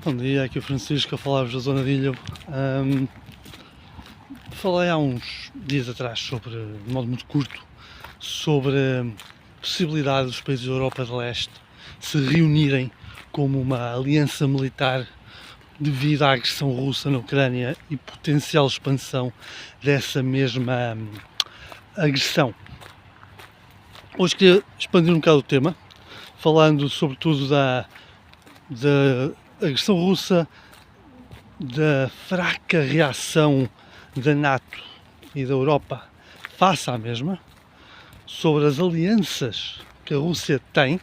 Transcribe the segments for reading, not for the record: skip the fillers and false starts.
Bom dia, aqui o Francisco a falar-vos da zona de Ilhavo. Falei há uns dias atrás, de modo muito curto, sobre a possibilidade dos países da Europa de Leste se reunirem como uma aliança militar devido à agressão russa na Ucrânia e potencial expansão dessa mesma agressão. Hoje queria expandir um bocado o tema, falando sobretudo da agressão russa, da fraca reação da NATO e da Europa face à mesma, sobre as alianças que a Rússia tem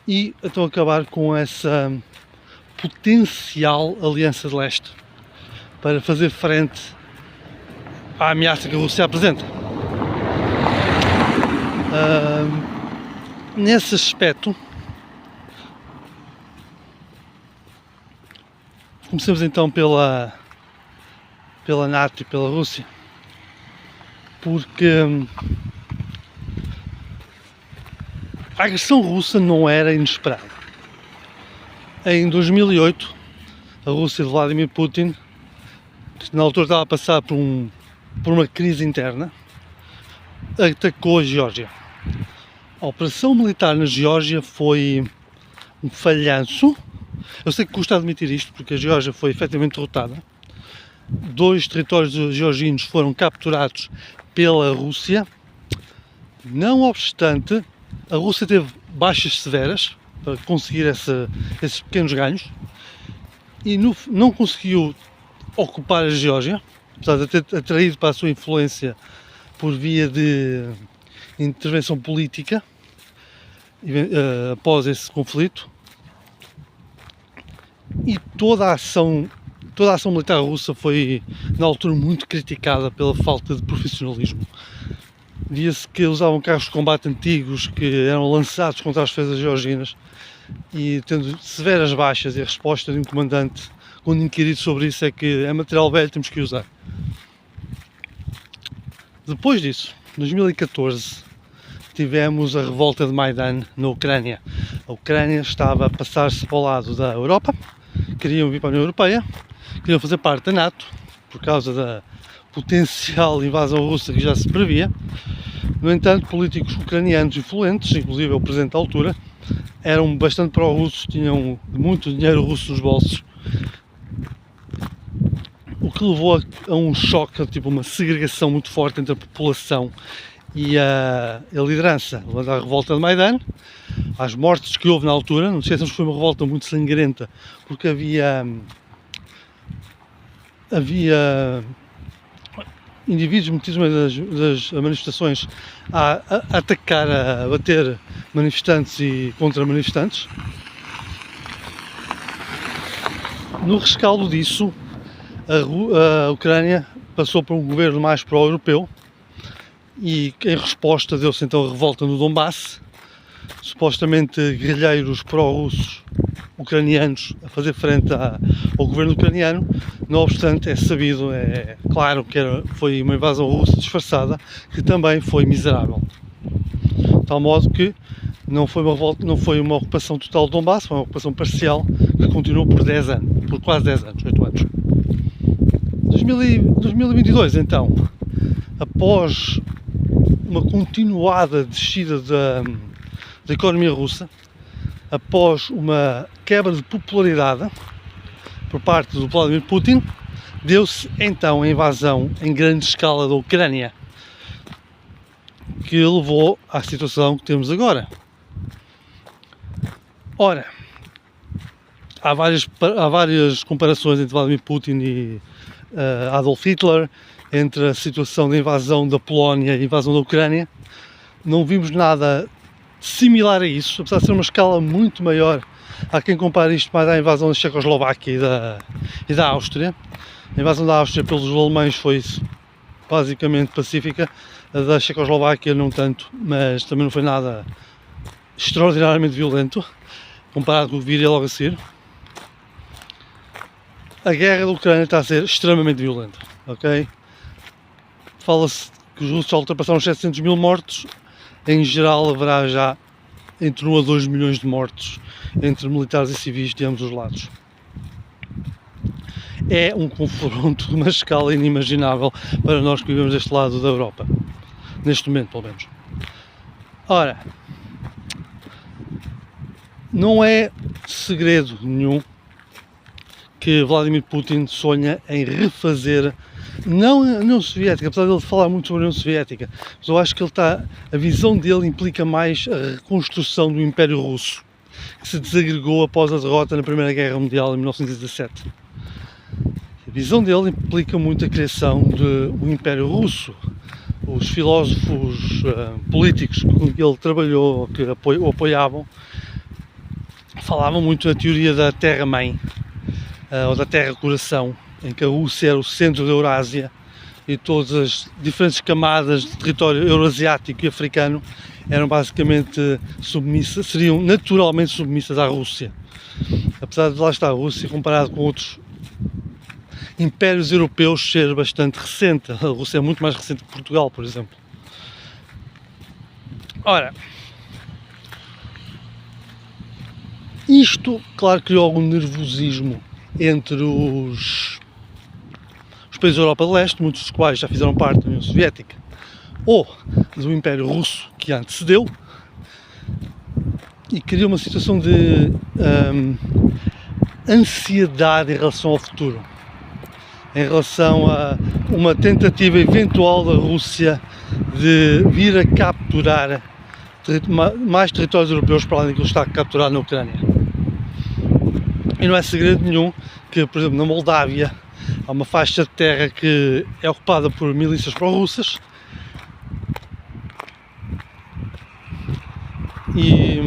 e então acabar com essa potencial aliança de leste para fazer frente à ameaça que a Rússia apresenta. Nesse aspecto, comecemos então pela NATO e pela Rússia, porque a agressão russa não era inesperada. Em 2008, a Rússia de Vladimir Putin, que na altura estava a passar por uma crise interna, atacou a Geórgia. A operação militar na Geórgia foi um falhanço. Eu sei que custa admitir isto, porque a Geórgia foi efetivamente derrotada. 2 territórios georgianos foram capturados pela Rússia. Não obstante, a Rússia teve baixas severas para conseguir esses pequenos ganhos e não conseguiu ocupar a Geórgia, apesar de ter atraído para a sua influência por via de intervenção política após esse conflito. E toda a ação militar russa foi, na altura, muito criticada pela falta de profissionalismo. Via-se que usavam carros de combate antigos que eram lançados contra as defesas georgianas e tendo severas baixas, e a resposta de um comandante, quando inquirido sobre isso, é que é material velho, temos que usar. Depois disso, em 2014, tivemos a revolta de Maidan na Ucrânia. A Ucrânia estava a passar-se para o lado da Europa, queriam vir para a União Europeia, queriam fazer parte da NATO, por causa da potencial invasão russa que já se previa. No entanto, políticos ucranianos influentes, inclusive o presidente da altura, eram bastante pró-russos, tinham muito dinheiro russo nos bolsos, o que levou a um choque, tipo uma segregação muito forte entre a população e a liderança da revolta de Maidan. Às mortes que houve na altura, não esqueçamos que foi uma revolta muito sangrenta, porque havia indivíduos metidos no meio das manifestações a atacar, a bater manifestantes e contra-manifestantes. No rescaldo disso, a Ucrânia passou por um governo mais pró-europeu e em resposta deu-se então a revolta no Donbass, supostamente guerrilheiros pró-russos ucranianos a fazer frente ao governo ucraniano. Não obstante, é sabido, é claro que foi uma invasão russa disfarçada, que também foi miserável. De tal modo que não foi uma revolta, não foi uma ocupação total do Donbass, foi uma ocupação parcial que continuou por 10 anos, por quase 10 anos, 8 anos. 2022, então, após uma continuada descida da economia russa, após uma quebra de popularidade por parte do Vladimir Putin, deu-se então a invasão em grande escala da Ucrânia, que levou à situação que temos agora. Ora, há várias comparações entre Vladimir Putin e Adolf Hitler, entre a situação da invasão da Polónia e a invasão da Ucrânia. Não vimos nada similar a isso, apesar de ser uma escala muito maior. Há quem compare isto mais à invasão da Checoslováquia e da Áustria. A invasão da Áustria pelos alemães foi basicamente pacífica, a da Checoslováquia não tanto, mas também não foi nada extraordinariamente violento, comparado com o que viria logo a seguir. A guerra da Ucrânia está a ser extremamente violenta, ok? Fala-se que os russos já ultrapassaram os 700 mil mortos. Em geral haverá já entre 1 a 2 milhões de mortos entre militares e civis de ambos os lados. é um confronto de uma escala inimaginável para nós que vivemos deste lado da Europa, neste momento pelo menos. Ora, não é segredo nenhum que Vladimir Putin sonha em refazer, não a União Soviética, apesar de ele falar muito sobre a União Soviética, mas eu acho que a visão dele implica mais a reconstrução do Império Russo, que se desagregou após a derrota na Primeira Guerra Mundial em 1917. A visão dele implica muito a criação do Império Russo. Os filósofos políticos com que ele trabalhou, que o apoiavam, falavam muito da teoria da Terra-mãe, ou da Terra-coração, em que a Rússia era o centro da Eurásia e todas as diferentes camadas de território euroasiático e africano eram basicamente submissas, seriam naturalmente submissas à Rússia. Apesar de lá estar a Rússia, comparado com outros impérios europeus, ser bastante recente. A Rússia é muito mais recente que Portugal, por exemplo. Ora, isto, claro, criou algum nervosismo entre os países da Europa de Leste, muitos dos quais já fizeram parte da União Soviética ou do Império Russo que a antecedeu, e criou uma situação de ansiedade em relação ao futuro, em relação a uma tentativa eventual da Rússia de vir a capturar mais territórios europeus para além daquilo que está a capturar na Ucrânia. E não é segredo nenhum que, por exemplo, na Moldávia há uma faixa de terra que é ocupada por milícias pró-russas e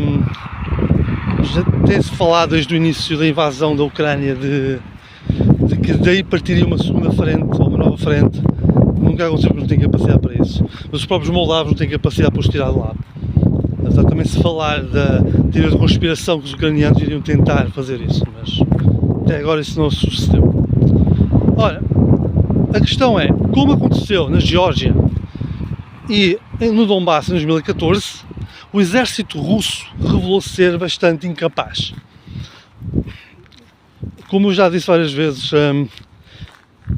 já tem-se falado desde o início da invasão da Ucrânia de que daí partiria uma segunda frente ou uma nova frente. Nunca aconteceu porque não tem capacidade para isso, mas os próprios moldavos não têm capacidade para os tirar de lá. Apesar de também se falar da teoria de conspiração que os ucranianos iriam tentar fazer isso, mas até agora isso não sucedeu. Ora, a questão é, como aconteceu na Geórgia e no Donbass em 2014, o exército russo revelou ser bastante incapaz. Como eu já disse várias vezes,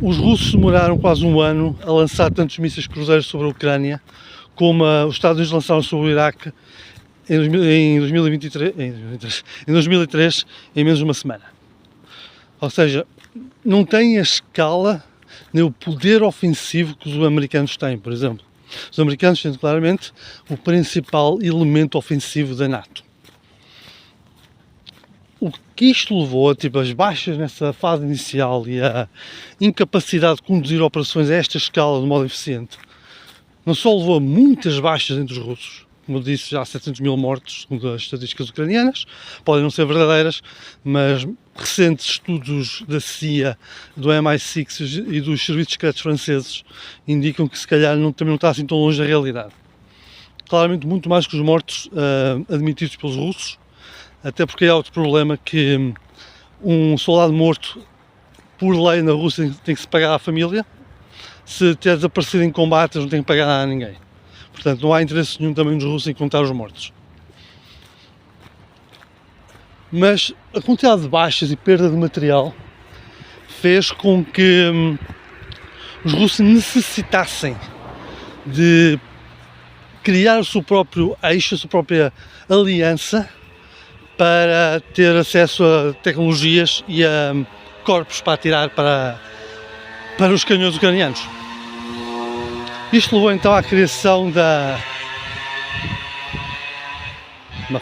os russos demoraram quase um ano a lançar tantos mísseis cruzeiros sobre a Ucrânia como os Estados Unidos lançaram sobre o Iraque em 2003, em menos de uma semana. Ou seja, não tem a escala nem o poder ofensivo que os americanos têm, por exemplo. Os americanos têm claramente o principal elemento ofensivo da NATO. O que isto levou a as baixas nessa fase inicial e a incapacidade de conduzir operações a esta escala de modo eficiente, não só levou a muitas baixas entre os russos, como eu disse, já há 700 mil mortos, segundo as estatísticas ucranianas, podem não ser verdadeiras, mas recentes estudos da CIA, do MI6 e dos serviços secretos franceses indicam que se calhar também não está assim tão longe da realidade. Claramente muito mais que os mortos admitidos pelos russos, até porque há outro problema que um soldado morto, por lei na Rússia, tem que se pagar à família. Se ter desaparecido em combates, não tem que pagar nada a ninguém. Portanto, não há interesse nenhum também dos russos em contar os mortos. Mas a quantidade de baixas e perda de material fez com que os russos necessitassem de criar o seu próprio eixo, a sua própria aliança para ter acesso a tecnologias e a corpos para atirar para os canhões ucranianos. Isto levou então à criação da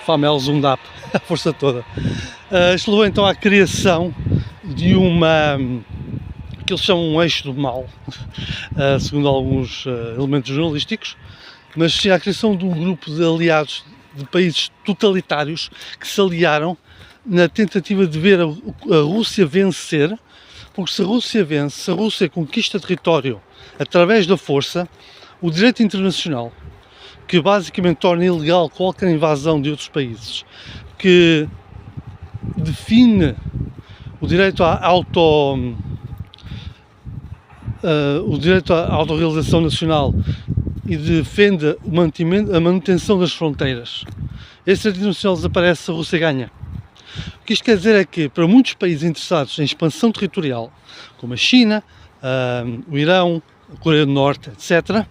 FAMEL Zundap, a força toda. Isto levou então à criação de que eles chamam um eixo do mal, segundo alguns elementos jornalísticos, mas sim à criação de um grupo de aliados de países totalitários que se aliaram na tentativa de ver a Rússia vencer, porque se a Rússia vence, se a Rússia conquista território através da força, o direito internacional, que basicamente torna ilegal qualquer invasão de outros países, que define o direito à autorrealização nacional e defende a manutenção das fronteiras. Esse direito internacional desaparece, a Rússia ganha. que isto quer dizer é que, para muitos países interessados em expansão territorial, como a China, o Irão, a Coreia do Norte, etc.,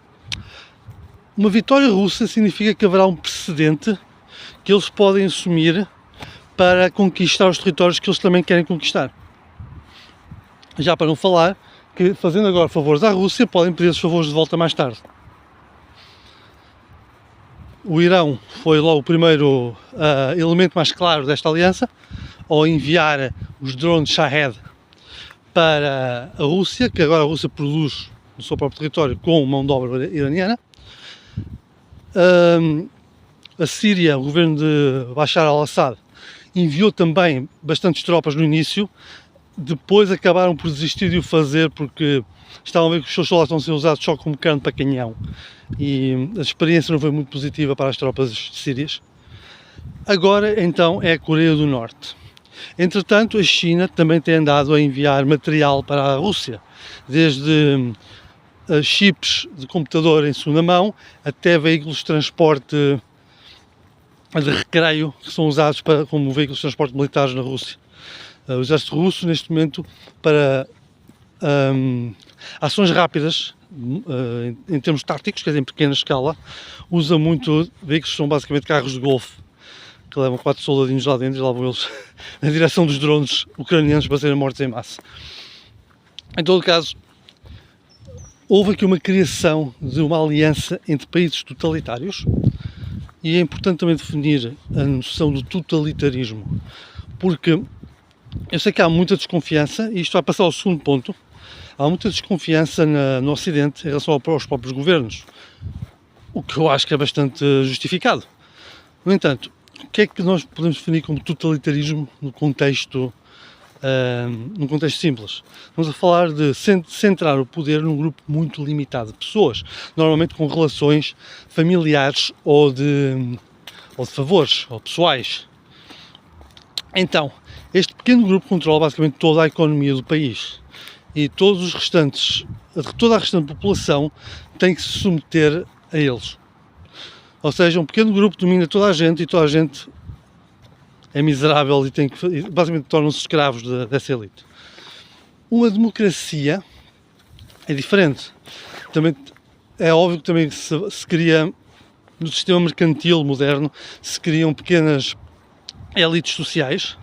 uma vitória russa significa que haverá um precedente que eles podem assumir para conquistar os territórios que eles também querem conquistar. Já para não falar que, fazendo agora favores à Rússia, podem pedir esses favores de volta mais tarde. O Irão foi logo o primeiro elemento mais claro desta aliança, ao enviar os drones Shahed para a Rússia, que agora a Rússia produz no seu próprio território com mão de obra iraniana. A Síria, o governo de Bashar al-Assad, enviou também bastantes tropas no início, depois acabaram por desistir de o fazer porque estavam a ver que os seus soldados estão a ser usados só como carne para canhão e a experiência não foi muito positiva para as tropas sírias. Agora então é a Coreia do Norte. Entretanto, a China também tem andado a enviar material para a Rússia, desde chips de computador em segunda mão até veículos de transporte de recreio que são usados como veículos de transporte militares na Rússia. O exército russo, neste momento, para ações rápidas, em termos táticos, quer dizer, em pequena escala, usa muito veículos que são basicamente carros de golfe, que levam 4 soldadinhos lá dentro e lá vão eles na direção dos drones ucranianos para serem mortos em massa. Em todo caso, houve aqui uma criação de uma aliança entre países totalitários e é importante também definir a noção do totalitarismo, porque eu sei que há muita desconfiança, e isto vai passar ao segundo ponto, há muita desconfiança no Ocidente em relação aos próprios governos, o que eu acho que é bastante justificado. No entanto, o que é que nós podemos definir como totalitarismo num contexto simples? Estamos a falar de centrar o poder num grupo muito limitado de pessoas, normalmente com relações familiares ou de favores, ou pessoais. Então, este pequeno grupo controla basicamente toda a economia do país e toda a restante população tem que se submeter a eles. Ou seja, um pequeno grupo domina toda a gente e toda a gente é miserável e basicamente tornam-se escravos dessa elite. Uma democracia é diferente. Também é óbvio que também se cria, no sistema mercantil moderno, se criam pequenas elites sociais,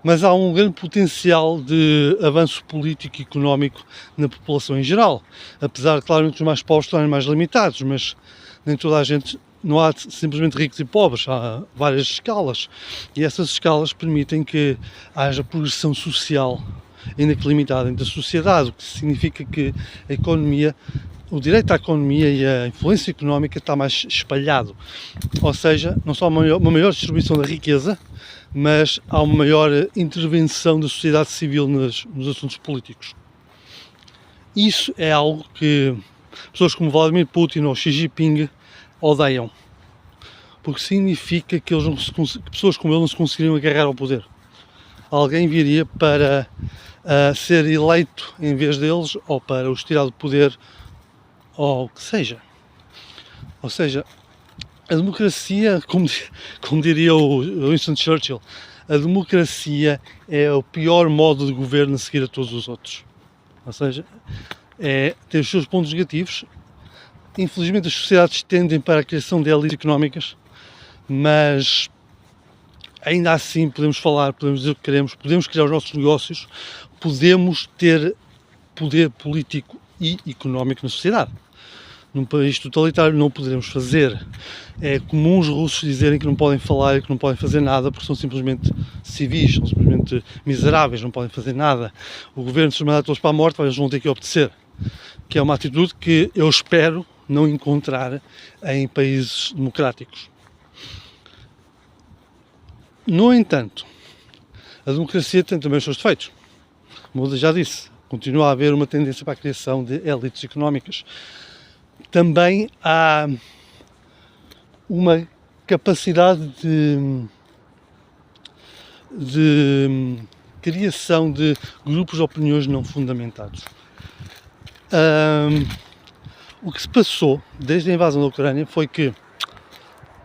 mas há um grande potencial de avanço político e económico na população em geral. Apesar de, claramente, os mais pobres estarem mais limitados, mas nem toda a gente, não há simplesmente ricos e pobres, há várias escalas. E essas escalas permitem que haja progressão social, ainda que limitada, entre a sociedade, o que significa que a economia, o direito à economia e a influência económica está mais espalhado. Ou seja, não só uma maior distribuição da riqueza, mas há uma maior intervenção da sociedade civil nos assuntos políticos. Isso é algo que pessoas como Vladimir Putin ou Xi Jinping odeiam, porque significa que pessoas como ele não se conseguiriam agarrar ao poder. Alguém viria para ser eleito em vez deles, ou para os tirar do poder, ou o que seja. Ou seja, a democracia, como diria o Winston Churchill, a democracia é o pior modo de governo a seguir a todos os outros. Ou seja, tem os seus pontos negativos. Infelizmente as sociedades tendem para a criação de elites económicas, mas ainda assim podemos falar, podemos dizer o que queremos, podemos criar os nossos negócios, podemos ter poder político e económico na sociedade. Num país totalitário não poderemos fazer. É comum os russos dizerem que não podem falar e que não podem fazer nada porque são simplesmente civis, são simplesmente miseráveis, não podem fazer nada. O governo, se os mandar todos para a morte, eles vão ter que obedecer. Que é uma atitude que eu espero não encontrar em países democráticos. No entanto, a democracia tem também os seus defeitos. Como eu já disse, continua a haver uma tendência para a criação de elites económicas. Também há uma capacidade de criação de grupos de opiniões não fundamentados. O que se passou desde a invasão da Ucrânia foi que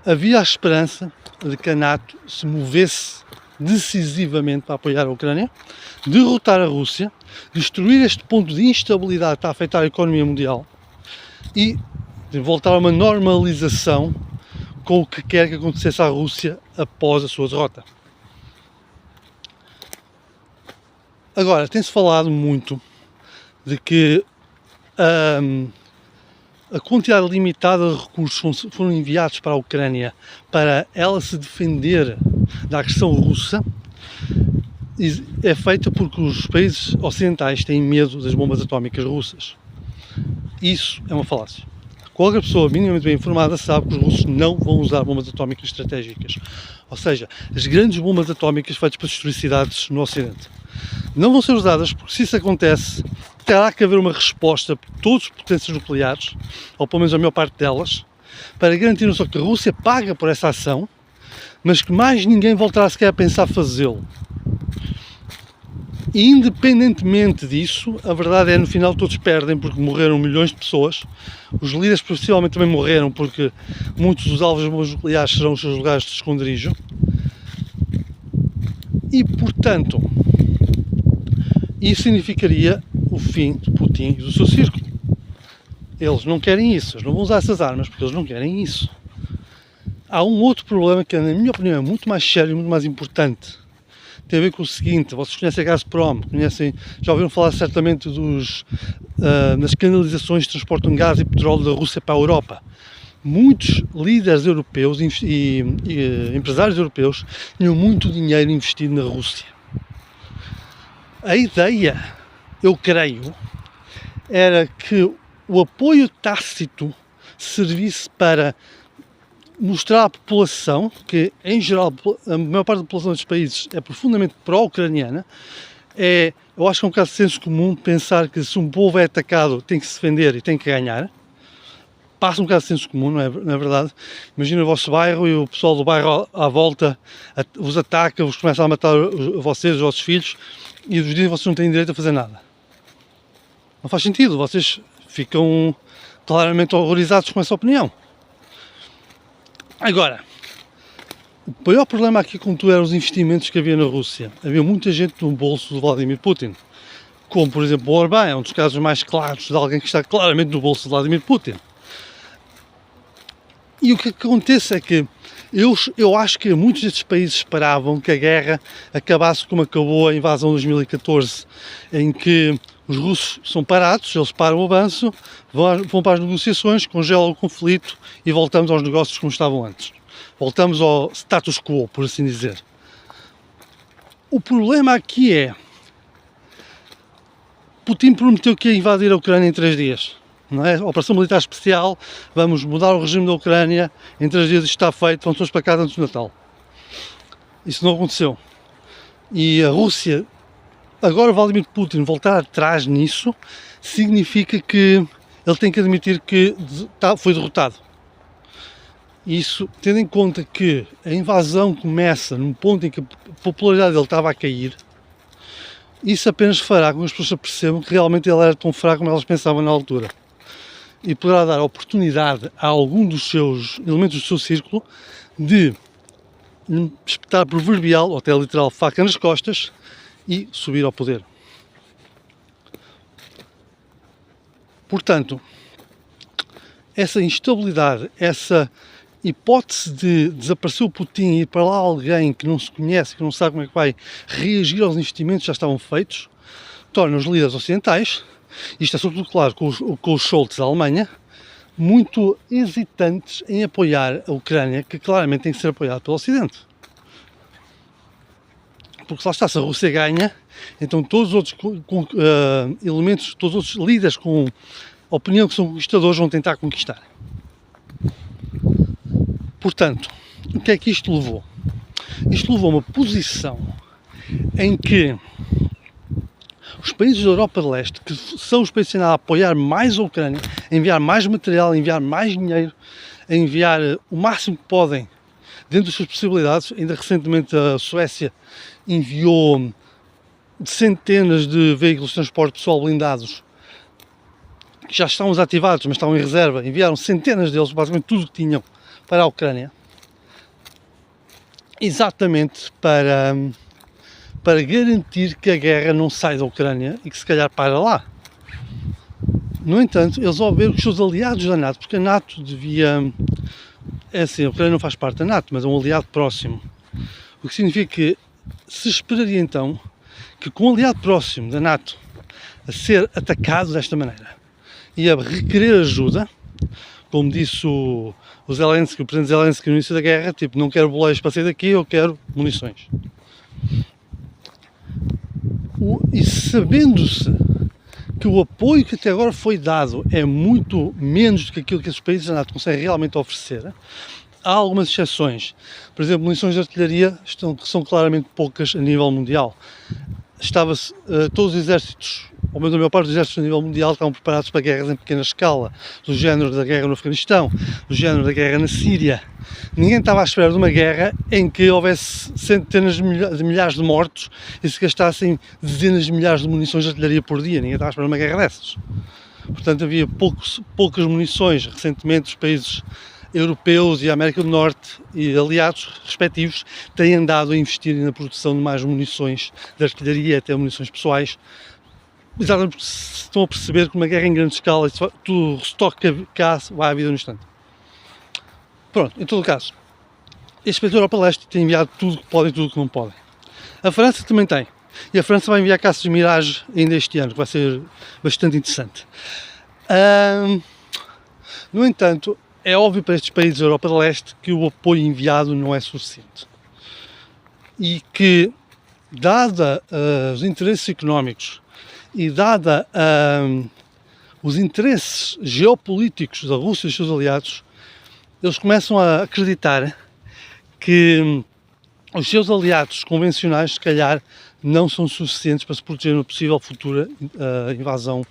havia a esperança de que a NATO se movesse decisivamente para apoiar a Ucrânia, derrotar a Rússia, destruir este ponto de instabilidade que está a afetar a economia mundial e voltar a uma normalização com o que quer que acontecesse à Rússia após a sua derrota. Agora, tem-se falado muito de que a quantidade limitada de recursos foram enviados para a Ucrânia para ela se defender da agressão russa é feita porque os países ocidentais têm medo das bombas atómicas russas. Isso é uma falácia. Qualquer pessoa minimamente bem informada sabe que os russos não vão usar bombas atómicas estratégicas. Ou seja, as grandes bombas atómicas feitas para destruir cidades no Ocidente não vão ser usadas porque, se isso acontece, terá que haver uma resposta por todas as potências nucleares, ou pelo menos a maior parte delas, para garantir não só que a Rússia paga por essa ação, mas que mais ninguém voltará sequer a pensar fazê-lo. E independentemente disso, a verdade é que no final todos perdem porque morreram milhões de pessoas. Os líderes possivelmente também morreram porque muitos dos alvos das bombas nucleares serão os seus lugares de esconderijo. E, portanto, isso significaria o fim de Putin e do seu círculo. Eles não querem isso, eles não vão usar essas armas porque eles não querem isso. Há um outro problema que, na minha opinião, é muito mais sério e muito mais importante. Tem a ver com o seguinte: vocês conhecem a Gazprom, já ouviram falar certamente das canalizações que transportam gás e petróleo da Rússia para a Europa. Muitos líderes europeus e empresários europeus tinham muito dinheiro investido na Rússia. A ideia, eu creio, era que o apoio tácito servisse para mostrar à população que, em geral, a maior parte da população destes países é profundamente pró-ucraniana. Eu acho que é um caso de senso comum pensar que, se um povo é atacado, tem que se defender e tem que ganhar. Passa um caso de senso comum, não é verdade? Imagina o vosso bairro e o pessoal do bairro à volta vos ataca, vos começa a matar vocês, os vossos filhos, e vos dizem que vocês não têm direito a fazer nada. Não faz sentido, vocês ficam claramente horrorizados com essa opinião. Agora, o maior problema aqui, como tu, eram os investimentos que havia na Rússia. Havia muita gente no bolso do Vladimir Putin, como por exemplo o Orbán, é um dos casos mais claros de alguém que está claramente no bolso de Vladimir Putin. E o que acontece é que eu acho que muitos destes países esperavam que a guerra acabasse como acabou a invasão de 2014, em que os russos são parados, eles param o avanço, vão para as negociações, congelam o conflito e voltamos aos negócios como estavam antes. Voltamos ao status quo, por assim dizer. O problema aqui é: Putin prometeu que ia invadir a Ucrânia em 3 dias. Não é? Operação militar especial, vamos mudar o regime da Ucrânia, em 3 dias isto está feito, vão todos para casa antes do Natal. Isso não aconteceu. E a Rússia, agora o Vladimir Putin voltar atrás nisso, significa que ele tem que admitir que foi derrotado. Isso, tendo em conta que a invasão começa num ponto em que a popularidade dele estava a cair, isso apenas fará com que as pessoas percebam que realmente ele era tão fraco como elas pensavam na altura. E poderá dar oportunidade a algum dos seus elementos do seu círculo de espetar proverbial, ou até literal, faca nas costas e subir ao poder. Portanto, essa instabilidade, essa hipótese de desaparecer o Putin e ir para lá alguém que não se conhece, que não sabe como é que vai reagir aos investimentos que já estavam feitos, torna os líderes ocidentais, isto é sobretudo claro com o Scholz da Alemanha, muito hesitantes em apoiar a Ucrânia, que claramente tem que ser apoiada pelo Ocidente. Porque lá está, se a Rússia ganha, então todos os outros elementos, todos os outros líderes com opinião que são conquistadores vão tentar conquistar. Portanto, o que é que isto levou? Isto levou a uma posição em que os países da Europa de Leste, que são os países a apoiar mais a Ucrânia, a enviar mais material, a enviar mais dinheiro, a enviar o máximo que podem dentro das suas possibilidades. Ainda recentemente a Suécia enviou centenas de veículos de transporte pessoal blindados que já estão desativados, mas estavam em reserva. Enviaram centenas deles, basicamente tudo o que tinham, para a Ucrânia. exatamente para garantir que a guerra não sai da Ucrânia e que se calhar para lá. No entanto, eles ao ver que os seus aliados da NATO, porque a NATO devia... É assim, a Ucrânia não faz parte da NATO, mas é um aliado próximo. O que significa que se esperaria então que com um aliado próximo da NATO a ser atacado desta maneira e a requerer ajuda, como disse o Zelensky, o presidente Zelensky no início da guerra, tipo, não quero boleiros para sair daqui, eu quero munições. E sabendo-se que o apoio que até agora foi dado é muito menos do que aquilo que esses países da NATO conseguem realmente oferecer, há algumas exceções. Por exemplo, munições de artilharia são claramente poucas a nível mundial. Todos os exércitos, ou menos a maior parte dos exércitos a nível mundial, estavam preparados para guerras em pequena escala, do género da guerra no Afeganistão, do género da guerra na Síria. Ninguém estava à espera de uma guerra em que houvesse centenas de milhares de mortos e se gastassem dezenas de milhares de munições de artilharia por dia. Ninguém estava à espera de uma guerra dessas. Portanto, havia poucas munições. Recentemente, os países europeus e a América do Norte e aliados respectivos têm andado a investir na produção de mais munições de artilharia, até munições pessoais, exatamente porque estão a perceber que uma guerra em grande escala, tudo o estoque cá vai à vida no instante. Pronto, em todo o caso, estes países da Europa Leste têm enviado tudo que podem e tudo que não podem. A França também tem. E a França vai enviar caças Mirage ainda este ano, que vai ser bastante interessante. No entanto, é óbvio para estes países da Europa de Leste que o apoio enviado não é suficiente. E que, dada os interesses económicos e dada os interesses geopolíticos da Rússia e dos seus aliados, eles começam a acreditar que os seus aliados convencionais, se calhar, não são suficientes para se proteger uma possível futura invasão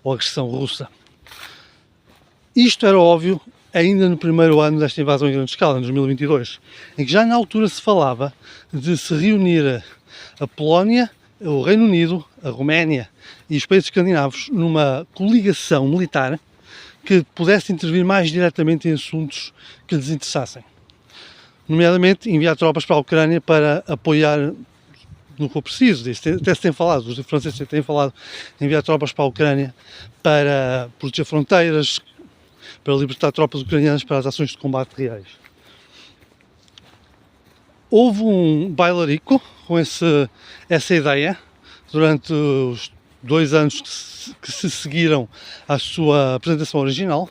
ou agressão russa. Isto era óbvio ainda no primeiro ano desta invasão em grande escala, em 2022, em que já na altura se falava de se reunir a Polónia, o Reino Unido, a Roménia e os países escandinavos numa coligação militar que pudesse intervir mais diretamente em assuntos que lhes interessassem. Nomeadamente, enviar tropas para a Ucrânia para apoiar no que for preciso. Até se tem falado, os franceses têm falado de enviar tropas para a Ucrânia para proteger fronteiras, para libertar tropas ucranianas para as ações de combate reais. Houve um bailarico com essa ideia durante os 2 anos que se seguiram à sua apresentação original.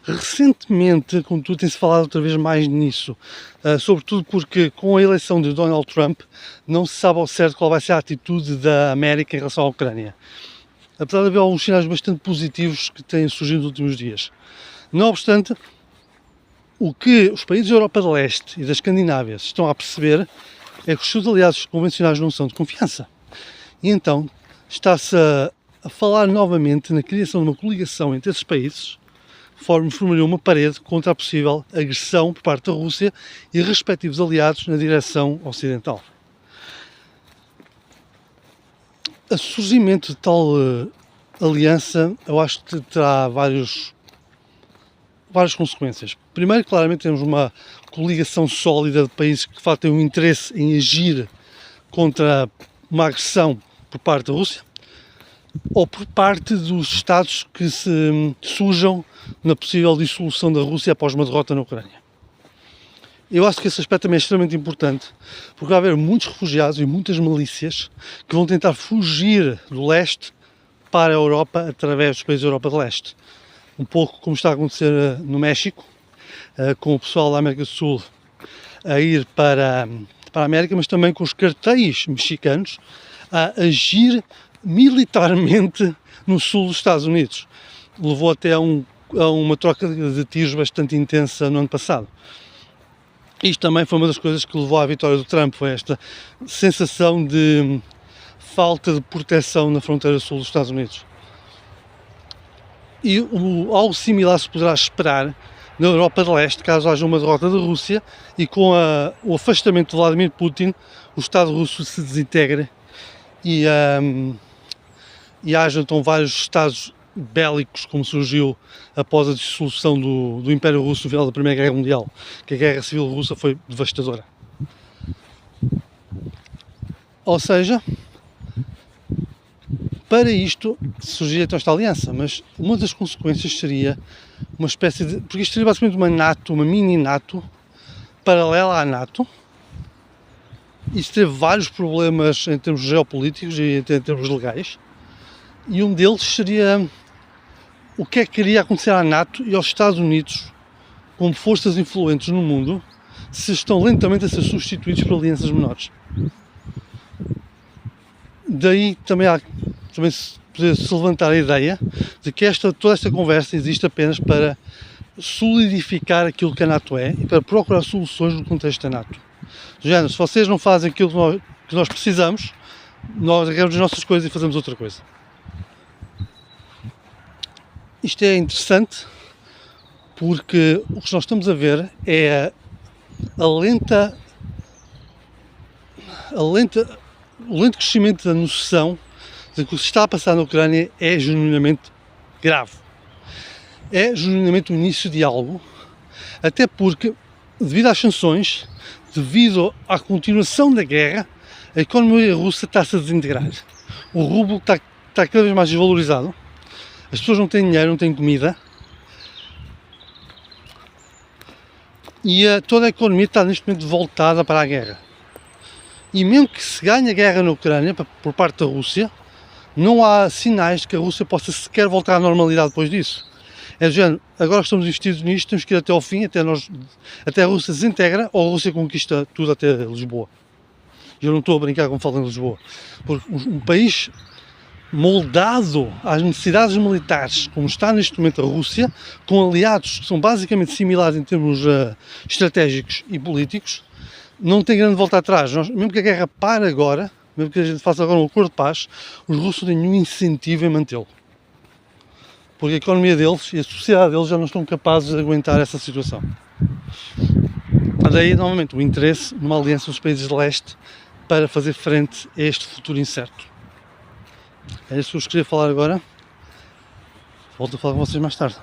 Recentemente, contudo, tem-se falado outra vez mais nisso, sobretudo porque com a eleição de Donald Trump não se sabe ao certo qual vai ser a atitude da América em relação à Ucrânia. Apesar de haver alguns sinais bastante positivos que têm surgido nos últimos dias. Não obstante, o que os países da Europa de Leste e da Escandinávia estão a perceber é que os seus aliados convencionais não são de confiança. E então está-se a falar novamente na criação de uma coligação entre esses países, formaria uma parede contra a possível agressão por parte da Rússia e respectivos aliados na direção ocidental. O surgimento de tal aliança, eu acho que terá várias consequências. Primeiro, claramente, temos uma coligação sólida de países que de facto têm um interesse em agir contra uma agressão por parte da Rússia ou por parte dos Estados que se surjam na possível dissolução da Rússia após uma derrota na Ucrânia. Eu acho que esse aspecto também é extremamente importante, porque vai haver muitos refugiados e muitas milícias que vão tentar fugir do leste para a Europa através dos países da Europa de Leste. Um pouco como está a acontecer no México, com o pessoal da América do Sul a ir para a América, mas também com os cartéis mexicanos a agir militarmente no sul dos Estados Unidos. Levou até a uma troca de tiros bastante intensa no ano passado. Isto também foi uma das coisas que levou à vitória do Trump, foi esta sensação de falta de proteção na fronteira sul dos Estados Unidos. E algo similar se poderá esperar na Europa de Leste, caso haja uma derrota da Rússia e com o afastamento de Vladimir Putin, o Estado russo se desintegre e haja então vários Estados bélicos, como surgiu após a dissolução do Império Russo no final da Primeira Guerra Mundial, que a Guerra Civil Russa foi devastadora. Ou seja, para isto surgiria então esta aliança, mas uma das consequências seria uma espécie de... Porque isto seria basicamente uma NATO, uma mini NATO, paralela à NATO. Isto teve vários problemas em termos geopolíticos e em termos legais. E um deles seria o que é que iria acontecer à NATO e aos Estados Unidos, como forças influentes no mundo, se estão lentamente a ser substituídos por alianças menores. Daí também se levantar a ideia de que toda esta conversa existe apenas para solidificar aquilo que a NATO é e para procurar soluções no contexto da NATO. Do género, se vocês não fazem aquilo que nós precisamos, nós agarramos as nossas coisas e fazemos outra coisa. Isto é interessante porque o que nós estamos a ver é o lento crescimento da noção de que o que se está a passar na Ucrânia é genuinamente grave. É genuinamente o início de algo, até porque, devido às sanções, devido à continuação da guerra, a economia russa está-se a desintegrar. O rublo está cada vez mais desvalorizado, as pessoas não têm dinheiro, não têm comida, e toda a economia está neste momento voltada para a guerra. E mesmo que se ganhe a guerra na Ucrânia por parte da Rússia, não há sinais de que a Rússia possa sequer voltar à normalidade depois disso. É do género, agora que estamos investidos nisto, temos que ir até ao fim, até a Rússia se desintegra ou a Rússia conquista tudo até Lisboa. E eu não estou a brincar como falo em Lisboa. Porque um país moldado às necessidades militares, como está neste momento a Rússia, com aliados que são basicamente similares em termos estratégicos e políticos, não tem grande volta atrás. Mesmo que a guerra pare agora, mesmo que a gente faça agora um acordo de paz, os russos não têm nenhum incentivo em mantê-lo. Porque a economia deles e a sociedade deles já não estão capazes de aguentar essa situação. Daí, novamente, o interesse numa aliança dos países de leste para fazer frente a este futuro incerto. É isso que eu queria falar agora. Volto a falar com vocês mais tarde.